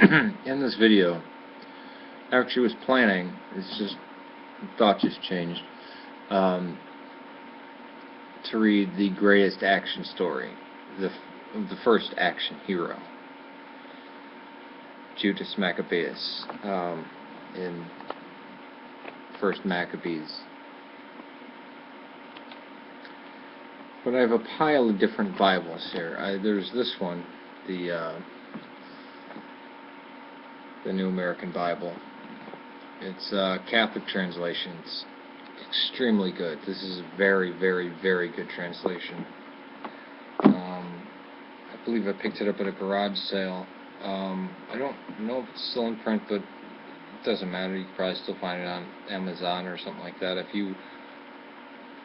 In this video, actually was planning, thought just changed, to read the greatest action story, the first action hero, Judas Maccabeus, in First Maccabees. But I have a pile of different Bibles here. There's this one, the New American Bible. It's Catholic translation. It's extremely good. This is a very, very, very good translation. I believe I picked it up at a garage sale. I don't know if it's still in print, but it doesn't matter. You can probably still find it on Amazon or something like that. If you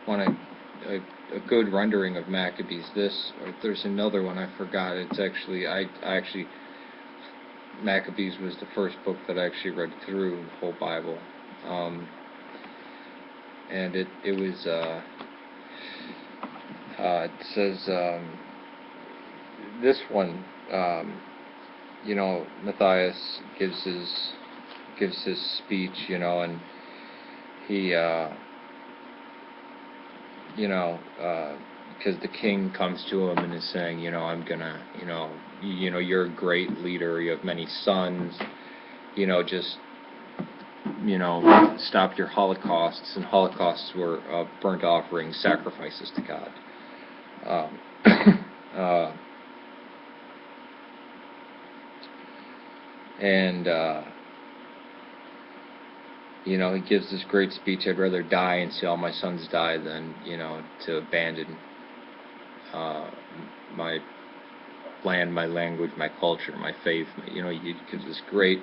want a good rendering of Maccabees, or there's another one I forgot. It's actually Maccabees was the first book that I actually read through the whole Bible, and it was it says this one, Matthias gives his speech, and he because the king comes to him and is saying, I'm gonna, you're a great leader, you have many sons, just, stop your holocausts, and holocausts were burnt offerings, sacrifices to God. He gives this great speech, I'd rather die and see all my sons die than, to abandon my land, my language, my culture, my faith. He gives this great,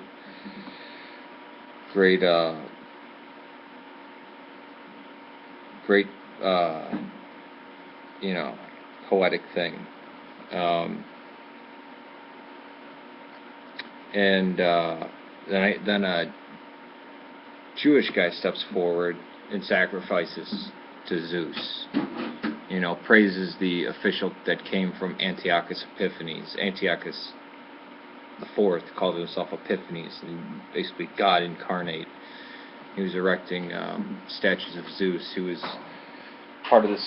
poetic thing. Then a Jewish guy steps forward and sacrifices to Zeus. Praises the official that came from Antiochus Epiphanes. Antiochus IV called himself Epiphanes, and basically God incarnate. He was erecting statues of Zeus, who was part of the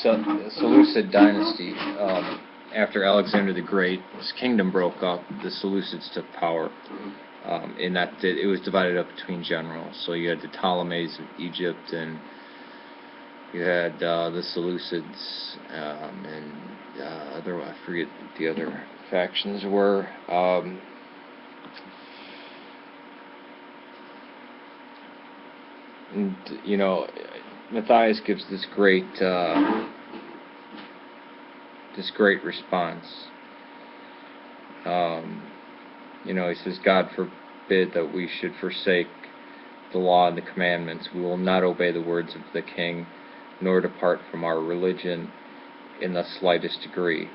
Seleucid dynasty. After Alexander the Great, his kingdom broke up, the Seleucids took power. In that it was divided up between generals. So you had the Ptolemies of Egypt, and you had the Seleucids, and I forget what the other factions were. Matthias gives this great response. He says, God forbid that we should forsake the law and the commandments. We will not obey the words of the king, nor depart from our religion in the slightest degree.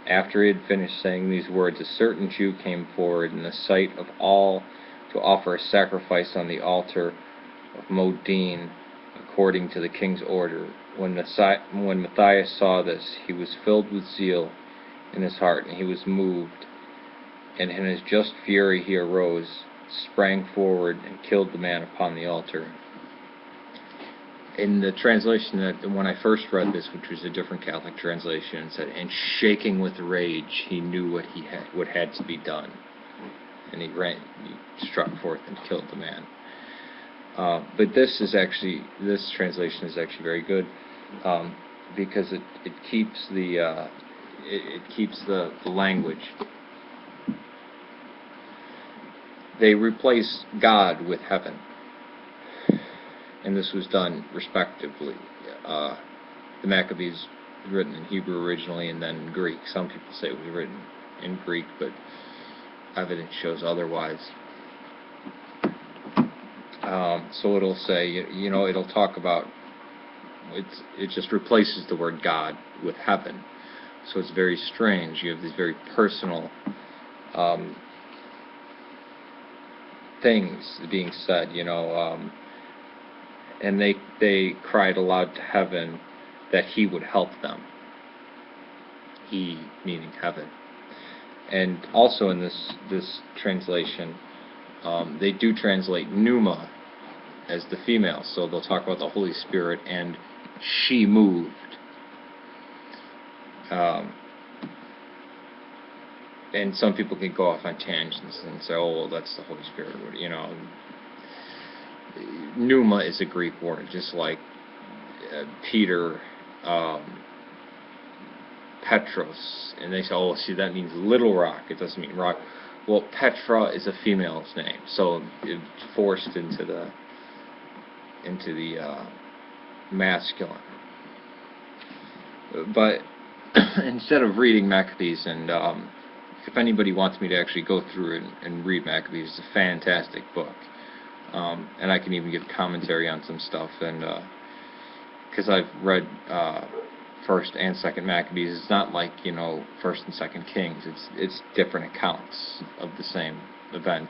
After he had finished saying these words, a certain Jew came forward in the sight of all to offer a sacrifice on the altar of Modin, according to the king's order. When Matthias saw this, he was filled with zeal in his heart, and he was moved. And in his just fury he arose, sprang forward, and killed the man upon the altar. In the translation that when I first read this, which was a different Catholic translation, it said, and shaking with rage, he knew what had to be done. And he struck forth and killed the man. But this translation is actually very good, because it keeps the language. They replace God with heaven, and this was done respectively. The Maccabees was written in Hebrew originally, and then in Greek. Some people say it was written in Greek, but evidence shows otherwise. So it'll say, it'll talk about, it just replaces the word God with heaven. So it's very strange. You have these very personal things being said, and they cried aloud to heaven that he would help them. He meaning heaven. And also in this translation, They do translate pneuma as the female, so they'll talk about the Holy Spirit and she moved. And some people can go off on tangents and say, oh, well, that's the Holy Spirit. You know, pneuma is a Greek word, just like Peter, Petros, and they say, oh, see, that means little rock. It doesn't mean rock. Well, Petra is a female's name, so it's forced into the masculine. But instead of reading Maccabees, and if anybody wants me to actually go through and read Maccabees, it's a fantastic book. And I can even give commentary on some stuff, and because I've read First and Second Maccabees, it's not like, you know, First and Second Kings. It's different accounts of the same event.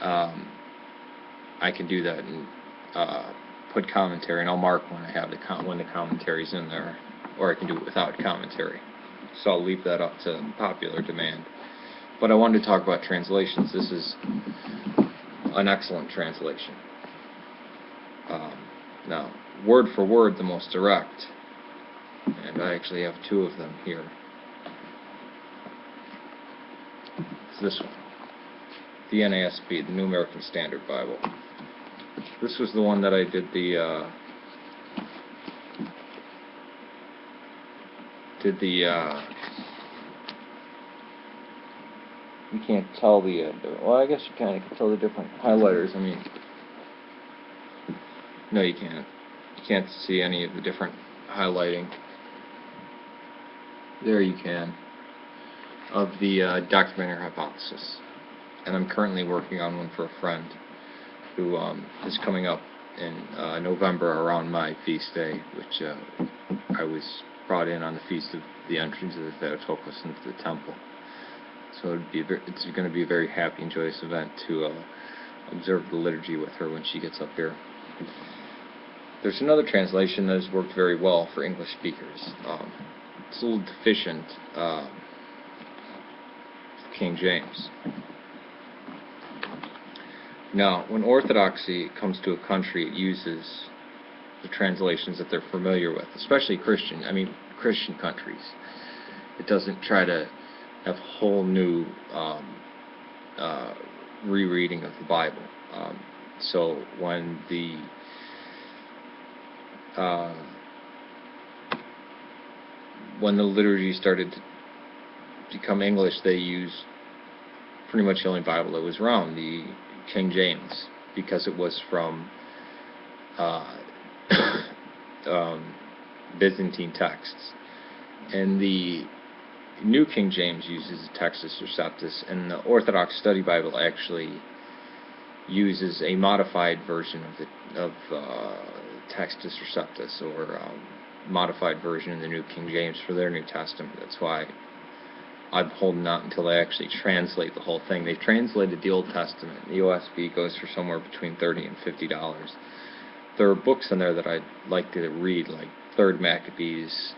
I can do that and put commentary, and I'll mark when I have when the commentary's in there, or I can do it without commentary. So I'll leave that up to popular demand. But I wanted to talk about translations. This is an excellent translation. Now, word for word, the most direct, and I actually have two of them here. It's this one, the NASB, the New American Standard Bible. This was the one that I did the you can't tell well, I guess you kind of can tell the different highlighters. I mean, no, you can't. You can't see any of the different highlighting. There you can, of the documentary hypothesis. And I'm currently working on one for a friend who is coming up in November around my feast day, which I was brought in on the feast of the entrance of the Theotokos into the temple. So it's going to be a very happy and joyous event to observe the liturgy with her when she gets up here. There's another translation that has worked very well for English speakers. It's a little deficient, King James. Now, when Orthodoxy comes to a country, it uses the translations that they're familiar with, especially Christian countries. It doesn't try to have whole new rereading of the Bible. So when the liturgy started to become English, they used pretty much the only Bible that was around, the King James, because it was from Byzantine texts. And the New King James uses Textus Receptus, and the Orthodox Study Bible actually uses a modified version of Textus Receptus, or modified version in the New King James for their New Testament. That's why I'm holding out until they actually translate the whole thing. They've translated the Old Testament. The OSB goes for somewhere between $30 and $50. There are books in there that I'd like to read, like Third Maccabees,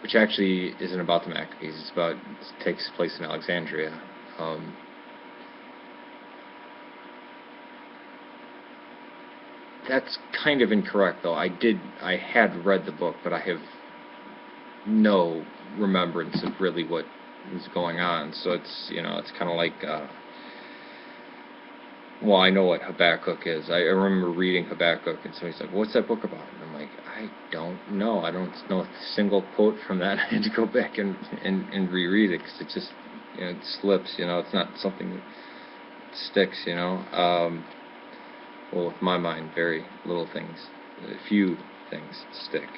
which actually isn't about the Maccabees. It takes place in Alexandria. That's kind of incorrect, though. I had read the book, but I have no remembrance of really what was going on. So it's kind of like, well, I know what Habakkuk is. I remember reading Habakkuk, and somebody's like, "What's that book about?" And I'm like, I don't know. I don't know a single quote from that. I had to go back and reread it, because it just, it slips. It's not something that sticks. Well, with my mind, very little things, a few things stick.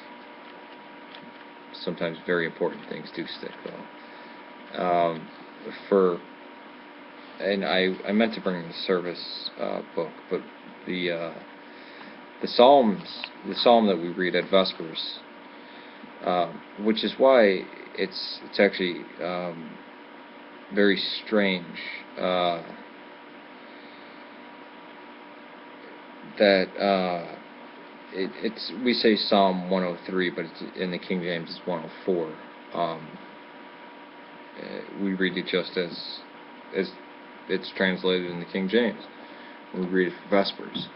Sometimes very important things do stick, though. And I meant to bring the service book, but the psalm that we read at Vespers, which is why it's actually very strange that we say Psalm 103, but it's, in the King James it's 104. We read it just as as it's translated in the King James. We read it for Vespers.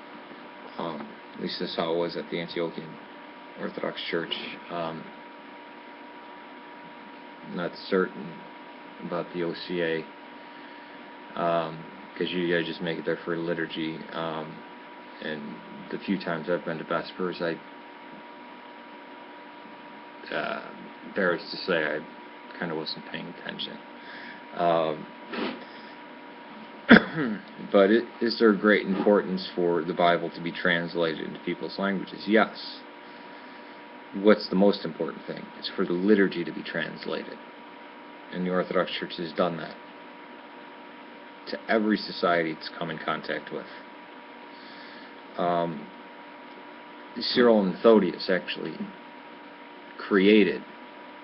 At least that's how it was at the Antiochian Orthodox Church. Not certain about the OCA, because you just make it there for liturgy. And the few times I've been to Vespers, I embarrassed to say I kind of wasn't paying attention. But is there great importance for the Bible to be translated into people's languages? Yes. What's the most important thing? It's for the liturgy to be translated. And the Orthodox Church has done that to every society it's come in contact with. Cyril and Methodius actually created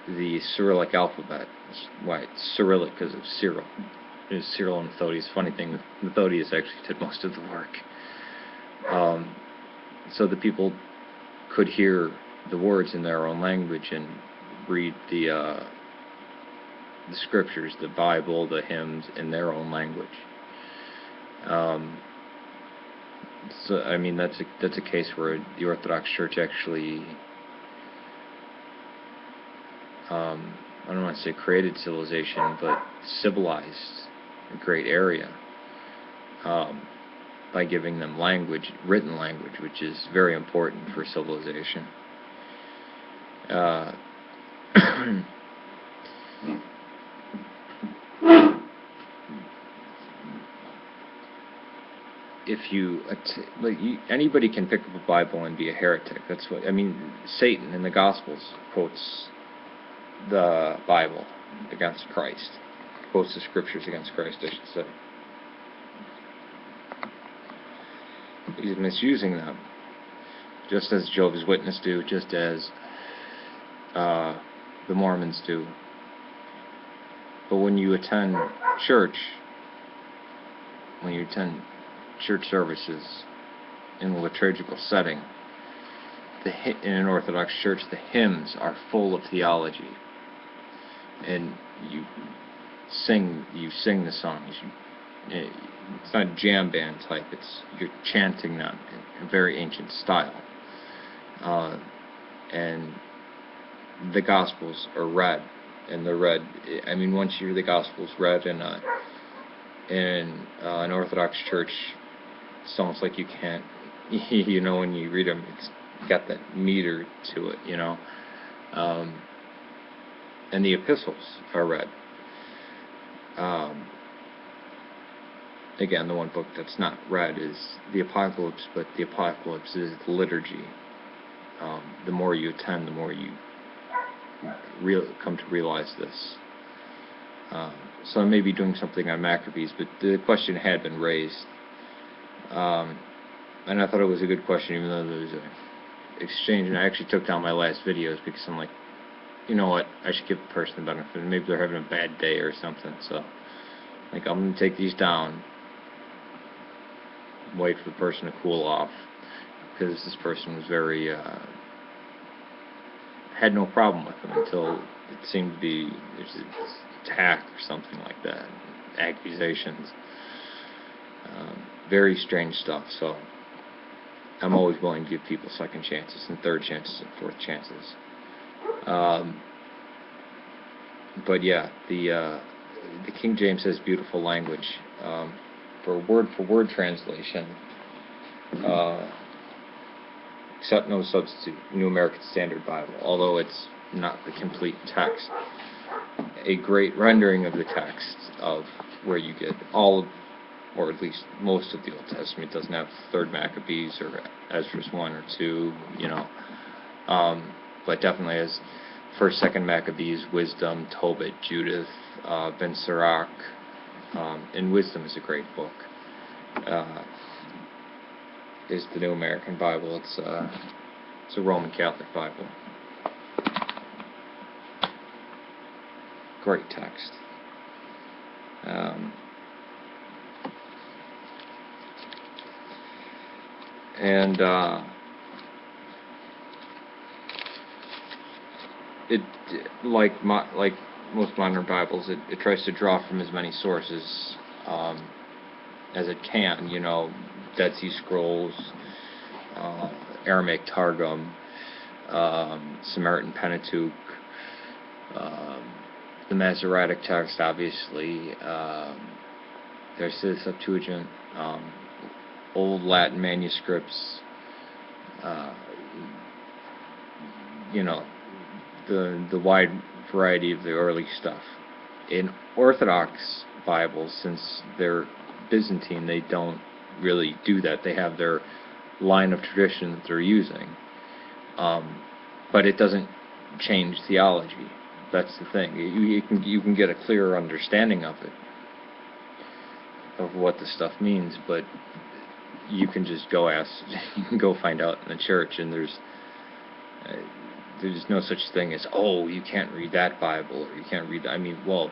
the Cyrillic alphabet. That's why it's Cyrillic, because of Cyril. It was Cyril and Methodius. Funny thing, Methodius actually did most of the work. So the people could hear the words in their own language and read the scriptures, the Bible, the hymns in their own language. So I mean that's a case where the Orthodox Church actually, I don't want to say created civilization, but civilized a great area by giving them language, written language, which is very important for civilization. If anybody can pick up a Bible and be a heretic. That's what I mean. Satan in the Gospels quotes the Bible against Christ, quotes the Scriptures against Christ, I should say. He's misusing them, just as Jehovah's Witnesses do, just as the Mormons do. But when you attend church, services in a liturgical setting, in an Orthodox church, the hymns are full of theology, and you sing the songs. It's not jam band type. You're chanting them in a very ancient style, and the Gospels are read, and they're read. I mean, once you hear the Gospels read in an Orthodox church, it's almost like you can't, when you read them, it's got that meter to it, and the epistles are read. Again, the one book that's not read is the Apocalypse, but the Apocalypse is the liturgy. The more you attend, the more you come to realize this. So I may be doing something on Maccabees, but the question had been raised. And I thought it was a good question, even though there was an exchange. And I actually took down my last videos because I'm like, you know what, I should give the person the benefit. Maybe they're having a bad day or something. So, I'm going to take these down, wait for the person to cool off, because this person was very, had no problem with them until it seemed to be there's an attack or something like that, accusations. Very strange stuff. So I'm always willing to give people second chances and third chances and fourth chances. But yeah, the King James has beautiful language. For word translation, except no substitute, New American Standard Bible, although it's not the complete text. A great rendering of the text of where you get all of, or at least most of the Old Testament. It doesn't have 3rd Maccabees or Ezra's 1 or 2, but definitely has 1st, 2nd Maccabees, Wisdom, Tobit, Judith, Ben Sirach, and Wisdom is a great book. Is the New American Bible. It's a Roman Catholic Bible. Great text. And it like most modern Bibles, it tries to draw from as many sources as it can. Dead Sea Scrolls, Aramaic Targum, Samaritan Pentateuch, the Masoretic text, obviously. There's the Septuagint, old Latin manuscripts, the wide variety of the early stuff. In Orthodox Bibles, since they're Byzantine, they don't really do that. They have their line of tradition that they're using, but it doesn't change theology. That's the thing. You can get a clearer understanding of it, of what the stuff means, but you can just go ask. You can go find out in the church, and there's no such thing as, oh, you can't read that Bible, or you can't read that. I mean, well,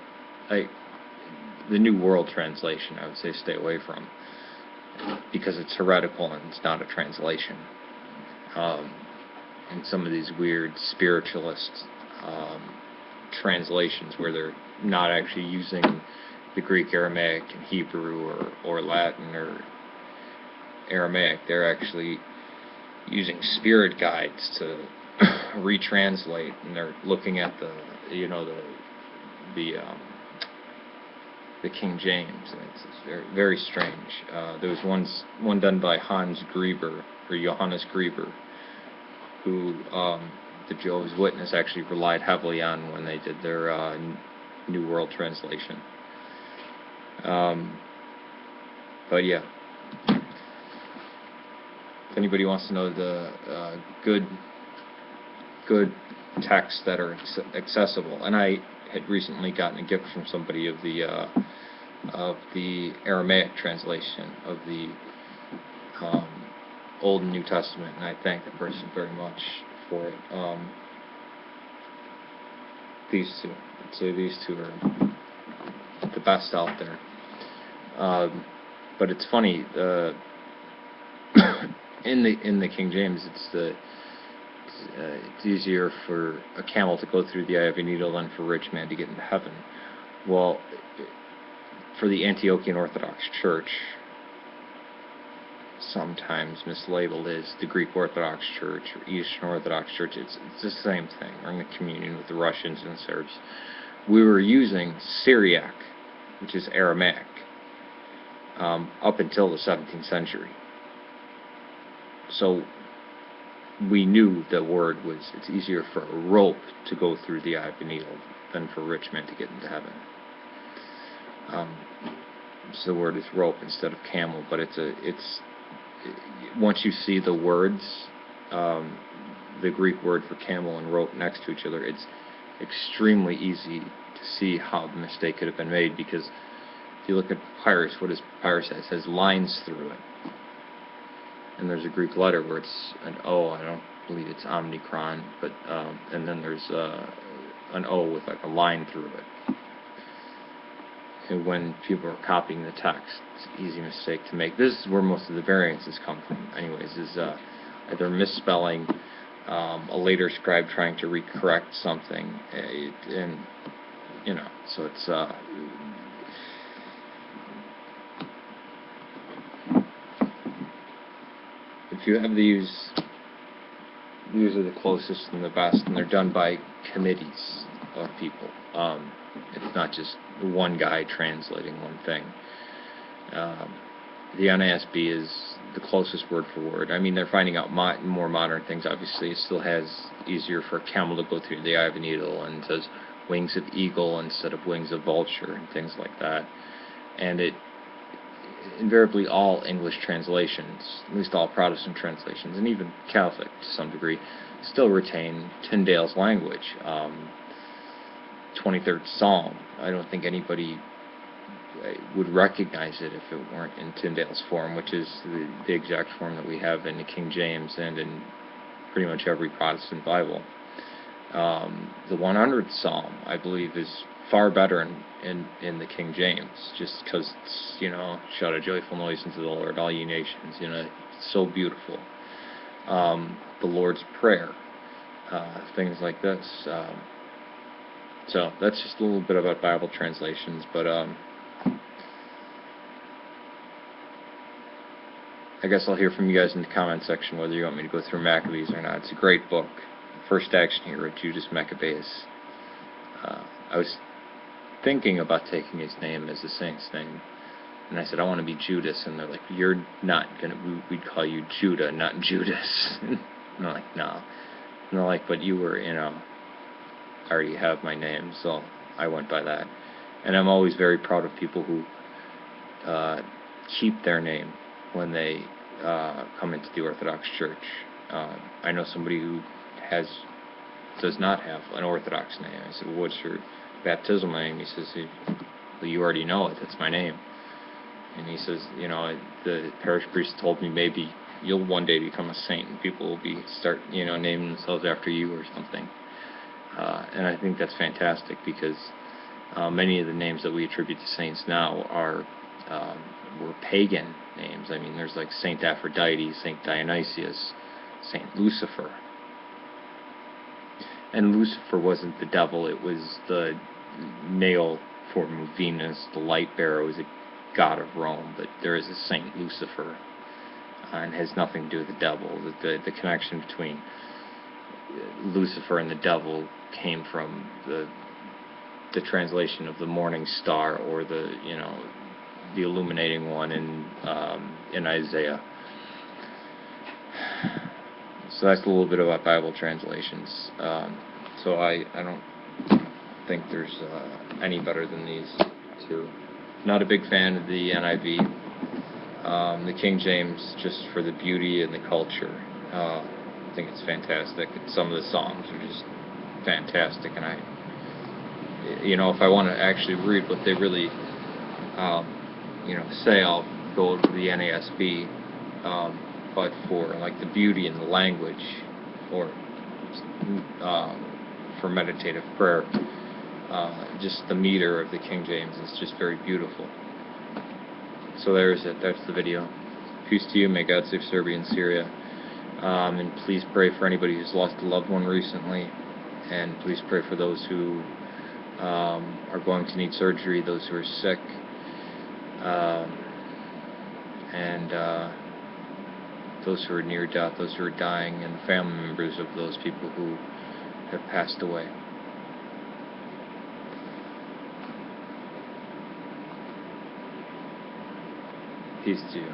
the New World Translation, I would say stay away from, because it's heretical and it's not a translation. And some of these weird spiritualist translations where they're not actually using the Greek, Aramaic, and Hebrew, or Latin, or Aramaic. They're actually using spirit guides to retranslate, and they're looking at the King James, and it's very, very strange. There was one done by Johannes Grieber, who the Jehovah's Witness actually relied heavily on when they did their New World Translation. But yeah, if anybody wants to know the good texts that are accessible, and I had recently gotten a gift from somebody of the Aramaic translation of the Old and New Testament, and I thank the person very much for it. These two, I'd say these two are the best out there. But it's funny, in the King James, it's easier for a camel to go through the eye of a needle than for a rich man to get into heaven. Well, for the Antiochian Orthodox Church, sometimes mislabeled as the Greek Orthodox Church or Eastern Orthodox Church, it's the same thing. We're in the communion with the Russians and Serbs. We were using Syriac, which is Aramaic, up until the 17th century. So we knew the word was, it's easier for a rope to go through the eye of a needle than for a rich man to get into heaven. So the word is rope instead of camel, but it's once you see the words, the Greek word for camel and rope next to each other, it's extremely easy to see how the mistake could have been made, because if you look at papyrus, what does papyrus say? It says lines through it. And there's a Greek letter where it's an O, I don't believe it's omicron, but and then there's an O with like a line through it. And when people are copying the text, it's an easy mistake to make. This is where most of the variances come from, anyways, is either misspelling, a later scribe trying to recorrect something, and so it's if you have these are the closest and the best, and they're done by committees of people. It's not just one guy translating one thing. The NASB is the closest word for word. I mean, they're finding out more modern things, obviously. It still has easier for a camel to go through the eye of a needle, and says wings of eagle instead of wings of vulture, and things like that. And it invariably all English translations, at least all Protestant translations, and even Catholic to some degree, still retain Tyndale's language. 23rd Psalm, I don't think anybody would recognize it if it weren't in Tyndale's form, which is the exact form that we have in the King James and in pretty much every Protestant Bible. The 100th Psalm, I believe, is far better in the King James, just because it's, shout a joyful noise unto the Lord, all ye nations, it's so beautiful. The Lord's Prayer, things like this. So that's just a little bit about Bible translations, but I guess I'll hear from you guys in the comment section whether you want me to go through Maccabees or not. It's a great book. First action hero, Judas Maccabeus. I was thinking about taking his name as the saint's name, and I said, I want to be Judas, and they're like, you're not gonna, we'd call you Judah, not Judas. And I'm like, no. And they're like, but you were, I already have my name, so I went by that. And I'm always very proud of people who keep their name when they come into the Orthodox Church. I know somebody who does not have an Orthodox name. I said, well, what's your baptismal name? He says, well, you already know it. That's my name. And he says, the parish priest told me maybe you'll one day become a saint and people will start naming themselves after you or something. And I think that's fantastic because many of the names that we attribute to saints now were pagan names. I mean, there's like Saint Aphrodite, Saint Dionysius, Saint Lucifer. And Lucifer wasn't the devil, it was the male form of Venus, the light bearer, was a god of Rome, but there is a Saint Lucifer, and has nothing to do with the devil. The connection between Lucifer and the devil came from the translation of the morning star, or the illuminating one in Isaiah. So that's a little bit about Bible translations. So I don't think there's any better than these two. Not a big fan of the NIV. The King James, just for the beauty and the culture. I think it's fantastic. And some of the songs are just fantastic. And if I want to actually read what they really, say, I'll go to the NASB. But for like the beauty in the language, or for meditative prayer, just the meter of the King James is just very beautiful. So there's it. That's the video. Peace to you. May God save Serbia and Syria. And please pray for anybody who's lost a loved one recently. And please pray for those who are going to need surgery, those who are sick, and those who are near death, those who are dying, and family members of those people who have passed away. Peace to you.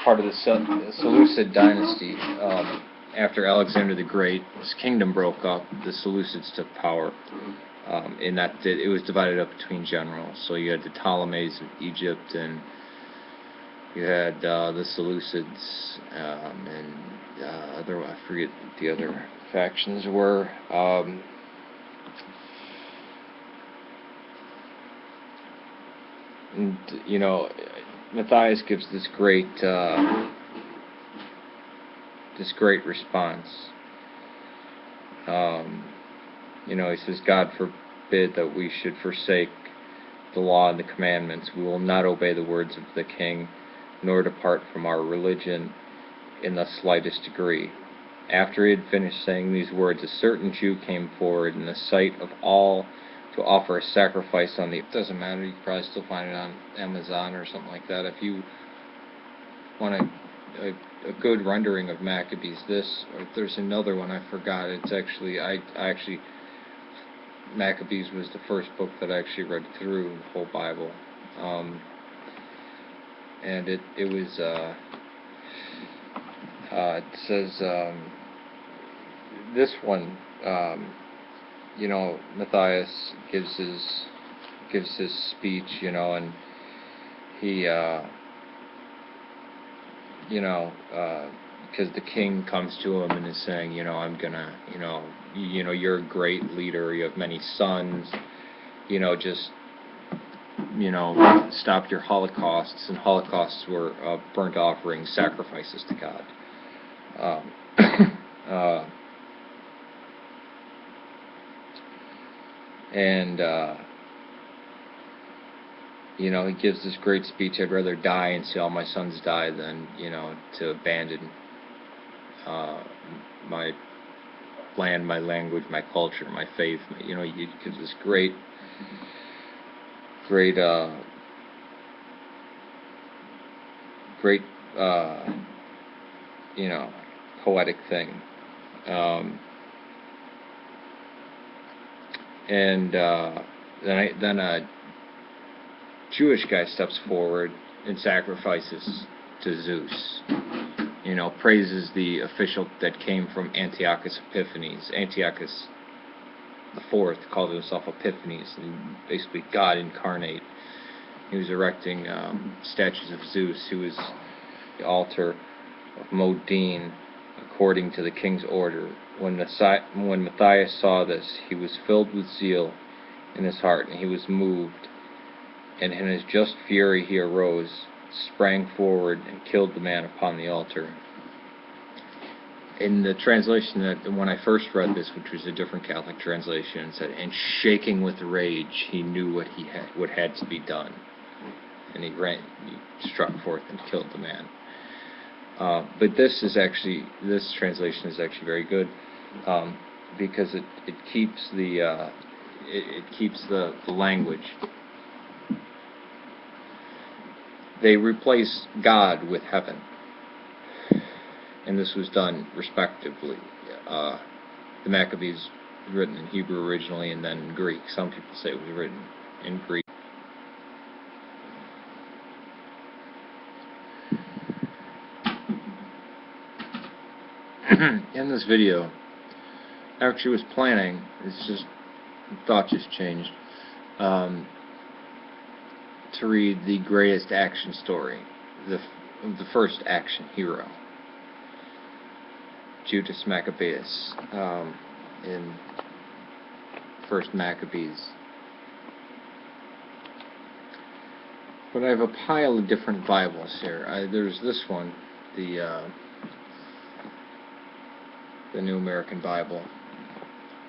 Part of the Seleucid dynasty, after Alexander the Great, his kingdom broke up, the Seleucids took power. In that it was divided up between generals. So you had the Ptolemies of Egypt, and you had the Seleucids, and I forget what the other factions were. And, Matthias gives this great response. He says, God forbid that we should forsake the law and the commandments. We will not obey the words of the king, nor depart from our religion in the slightest degree. After he had finished saying these words, a certain Jew came forward in the sight of all to offer a sacrifice on the... It doesn't matter, you can probably still find it on Amazon or something like that. If you want a good rendering of Maccabees, there's another one, I forgot. It's actually, Maccabees was the first book that I actually read through the whole Bible. And it was, it says, this one, Matthias gives his speech, and he, because the king comes to him and is saying, I'm gonna, you're a great leader, you have many sons, just, stop your holocausts, and holocausts were burnt offerings, sacrifices to God. He gives this great speech, I'd rather die and see all my sons die than, to abandon my land, my language, my culture, my faith. You know, you get this great, great, great, you know, poetic thing. And then a Jewish guy steps forward and sacrifices to Zeus. You know, praises the official that came from Antiochus Epiphanes. Antiochus IV called himself Epiphanes, and basically God incarnate. He was erecting statues of Zeus, who was the altar of Modine, according to the king's order. When Matthias saw this, he was filled with zeal in his heart, and he was moved. And in his just fury he arose, sprang forward, and killed the man upon the altar. In the translation that when I first read this, which was a different Catholic translation, it said, "And shaking with rage, he knew what had to be done, and he struck forth and killed the man." But this translation is actually very good, because it keeps the language. They replace God with heaven, and this was done respectively. The Maccabees was written in Hebrew originally, and then in Greek. Some people say it was written in Greek. In this video, I actually was planning, thought just changed, to read the greatest action story, the first action hero, Judas Maccabeus, in First Maccabees. But I have a pile of different Bibles here. There's this one, the New American Bible.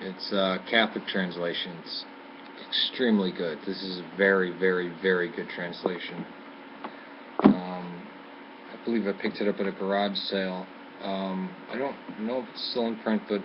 It's a Catholic translation. It's extremely good. This is a very, very, very good translation. I believe I picked it up at a garage sale. I don't know if it's still in print, but